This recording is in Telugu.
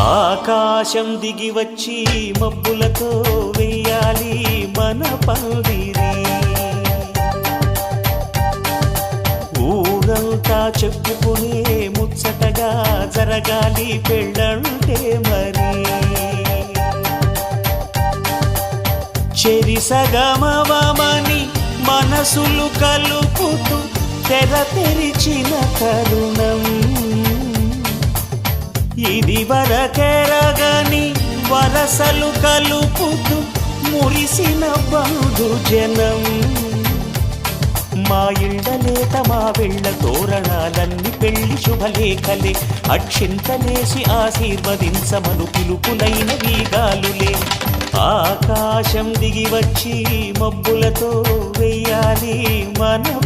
ఆకాశం దిగి వచ్చి మబ్బులతో వెయ్యాలి మన పందిరి. ఊరంతా చెప్పుకునే ముచ్చటగా జరగాలి పెళ్ళంటే మరి. చెరిసగమవమని మనసులు కలుపుతూ తెర తెరిచిన తరుణం ఇది వరకెరగని వరసలు కలుపుతూ మురిసిన బంధు జనం. మా ఇళ్ళలేత మా వెళ్ళ తోరణాలన్నీ పెళ్లి శుభలేఖలే. అక్షింతలేసి ఆశీర్వదించమను పిలుపులైన వీగాలులే. ఆకాశం దిగి వచ్చి మబ్బులతో వెయ్యాలి మన